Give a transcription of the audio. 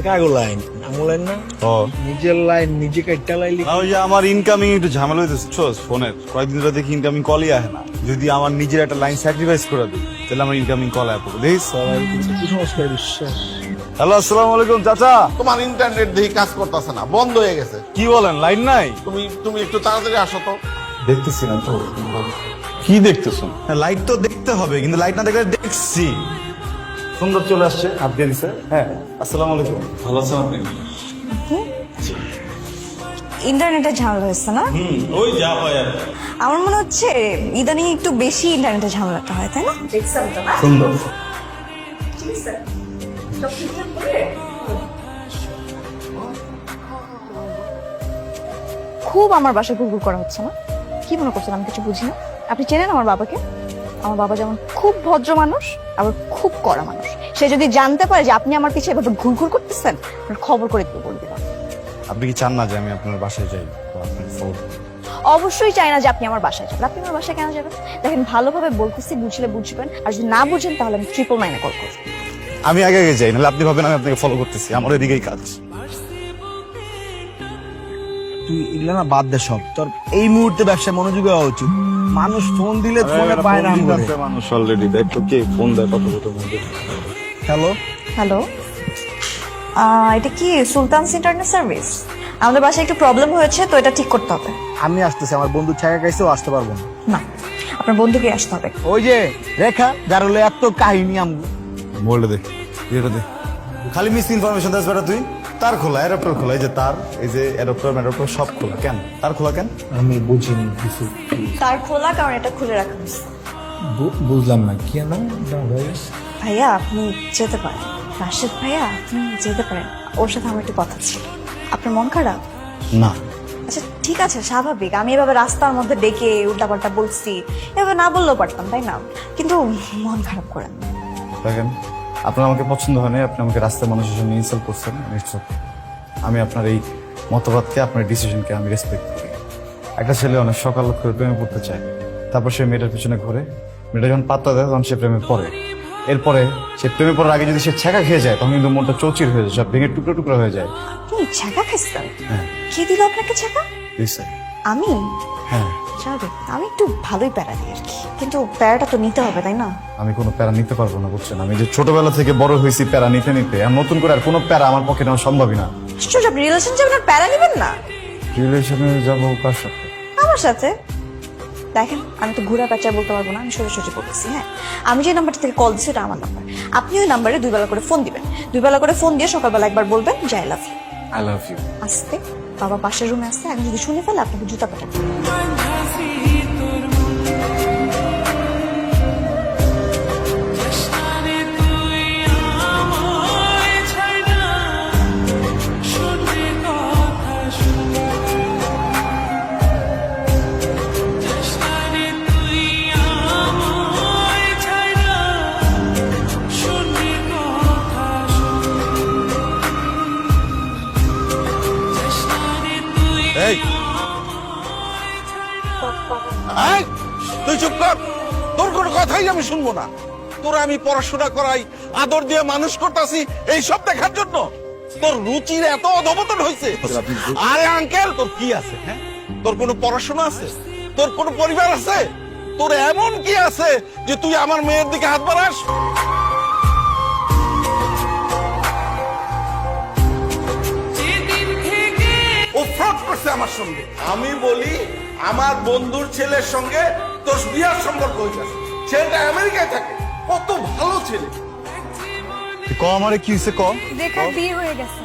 কাগো line আমু line না নিজের line নিজে কাটটা লাইলি ওই যে আমার ইনকামিং একটু ঝামেলা হইতেছে ফোনের কয়েকদিন ধরে দেখি ইনকামিং কলই আসে না। যদি আমার নিজের একটা লাইন স্যাক্রিফাইস করে দিই তাহলে আমার ইনকামিং কল আসবে দেখিস। কুসংস্কার বিশ্বাস। হ্যালো আসসালামু আলাইকুম চাচা। তোমার ইন্টারনেট দেখি কাজ করতেছে না, বন্ধ হয়ে গেছে। কি বলেন লাইন নাই? তুমি একটু তাড়াতাড়ি আসো তো। দেখতেছি না তো। কি দেখতেছো? লাইট তো দেখতে হবে, কিন্তু লাইট না দেখলে দেখছি। সুন্দর চলে আসছে, হাত দিয়ে দিছে। হ্যাঁ আসসালামু আলাইকুম। ভালো আছেন আপনি? ইন্টারনেটের ঝামেলা হয়েছে না? ওই যা হয় আর আমার মনে হচ্ছে ইদানিং একটু বেশি ইন্টারনেটের ঝামেলাটা হয়, তাই না? সুন্দর। খুব আমার বাসায় ঘুরঘুর করা হচ্ছে না? কি মনে করছেন আমি কিছু বুঝি না? আপনি চেনেন আমার বাবাকে? আমার বাবা যেমন খুব ভদ্র মানুষ, আবার খুব কড়া মানুষ। সে যদি জানতে পারে যে আপনি আমার পিছিয়ে এভাবে ঘুরঘুর করতেছেন, আপনার খবর করে দিয়ে বলে দিলাম। আপনি কি চান না যে আমি আপনার বাসায় যাই? অবশ্যই চাই না যে আপনি আমার বাসায় যাবেন। আপনি আমার বাসায় কেন যাবেন? দেখেন, ভালোভাবে বলতেছি, বুঝলে বুঝবেন, আর যদি না বুঝেন তাহলে আমি 999 কল করব। আমি আগে আগে যাই, নাহলে আপনি ভাবেন আমি আপনাকে ফলো করতেছি। আমার এদিকেই কাজ। তুই এগুলো না বাদ দে সব, তোর এই মুহূর্তে ব্যবসায় মনোযোগ হওয়া উচিত। মানুষ ফোন দিলে ফোনে পায় না করে। মানুষ অলরেডি দেখো কে ফোন দেয় কত কত মধ্যে। হ্যালো হ্যালো, এটা কি সুলতানস ইন্টারনেট সার্ভিস? আমাদের বাসায় একটু প্রবলেম হয়েছে, তো এটা ঠিক করতে হবে। আমি আসতেছি, আমার বন্ধু ছায়া খাইছে, ও আসতে পারবো না। না, আপনার বন্ধুকে আসতে হবে। ওই যে রেখা, যার হলো এত কাহিনী আমগো। বলে দে, এটা দে। খালি মিস ইনফরমেশন দাস বেটা তুই। তার খোলা, অ্যাডাপ্টার খোলা, এই যে তার, এই যে অ্যাডাপ্টার সব খোলা। কেন তার খোলা কেন? আমি বুঝিনি কিছু। তার খোলা, কারণ এটা খুলে রাখা হয়েছে। বুঝলাম না কেন ভাই। ভাইয়া আপনি যেতে পারেন। রাশেদ ভাইয়া আপনি যেতে পারেন, ওর সাথে আমার একটু কথা ছিল। আপনার মন খারাপ? না। আচ্ছা ঠিক আছে, স্বাভাবিক। আমি এভাবে রাস্তার মধ্যে ডেকে উল্টাপাল্টা বলছি, এভাবে না বললেও পারতাম, তাই না? কিন্তু মন খারাপ করেন না। দেখেন, আপনার আমাকে পছন্দ হয় না, আপনি আমাকে রাস্তায় মানুষের জন্য ইনসাল্ট করছেন। আমি আপনার এই মতবাদকে, আপনার ডিসিশনকে আমি রেসপেক্ট করি। একটা ছেলে অনেক সকাল করে প্রেমে পড়তে চায়, তারপর সে মেয়েটার পিছনে ঘুরে, মেয়েটা যখন পাত্তা দেয় তখন সে প্রেমে পড়ে। এরপরে সে প্রেমে পড়ার আগে যদি সে ছ্যাঁকা খেয়ে যায়, তখন কিন্তু মনটা চৌচির হয়ে যায়, সব ভেঙে টুকরো টুকরো হয়ে যায়। আপনি ছ্যাঁকা খাইছেন? হ্যাঁ। কে দিল আপনাকে ছ্যাঁকা? আমি? হ্যাঁ। স্বাভাবিক, আমি একটু ভালোই প্যারা দিই আর কি, কিন্তু প্যারাটা তো নিতে হবে, তাই না? আমি কোনো প্যারা নিতে পারবো না, বুঝছেন? আমি যে ছোটবেলা থেকে বড় হয়েছি প্যারা নিতে নিতে, আর নতুন করে আর কোনো প্যারা আমার পক্ষে নেওয়া সম্ভবই না। আশ্চর্য, আপনি রিলেশনশিপে আর প্যারা নেবেন না? রিলেশনে যাবো কার সাথে? আমার সাথে। দেখেন, আমি তো ঘুরা পেঁচা বলতে পারবো না, আমি সোজাসুজি বলতেছি। হ্যাঁ, আমি যে নাম্বারটা থেকে কল দিচ্ছি ওটা আমার নাম্বার। আপনি ওই নাম্বারে 2 বেলা করে ফোন দিবেন। 2 বেলা করে ফোন দিয়ে সকালবেলা একবার বলবেন যে I love you. I love you. আস্তে, বাবা পাশের রুমে আসছে, এখন যদি শুনে ফেলে আপনাকে জুতা পেটাবে। এই এই, তুই চুপ কর। তোর কোনো কথাই আমি শুনবো না। তোর আমি পড়াশোনা করাই, আদর দিয়ে মানুষ করতেছি, এই সব দেখার জন্য তোর রুচির এত অধপতন হয়েছে। আরে আঙ্কেল, তোর কি আছে? হ্যাঁ, তোর কোনো পড়াশোনা আছে? তোর কোনো পরিবার আছে? তোর এমন কি আছে যে তুই আমার মেয়ের দিকে হাত বাড়াস? ও ফ্রড করছে আমার সঙ্গে। আমি বলি আমার বন্ধুর ছেলের সঙ্গে তোর বিয়ার সম্পর্ক হয়েছে। ছেলেটা আমেরিকায় থাকে, কত ভালো ছেলে। ক আমারে কি হয়েছে ক? দেখার বিয়ে হয়ে গেছে।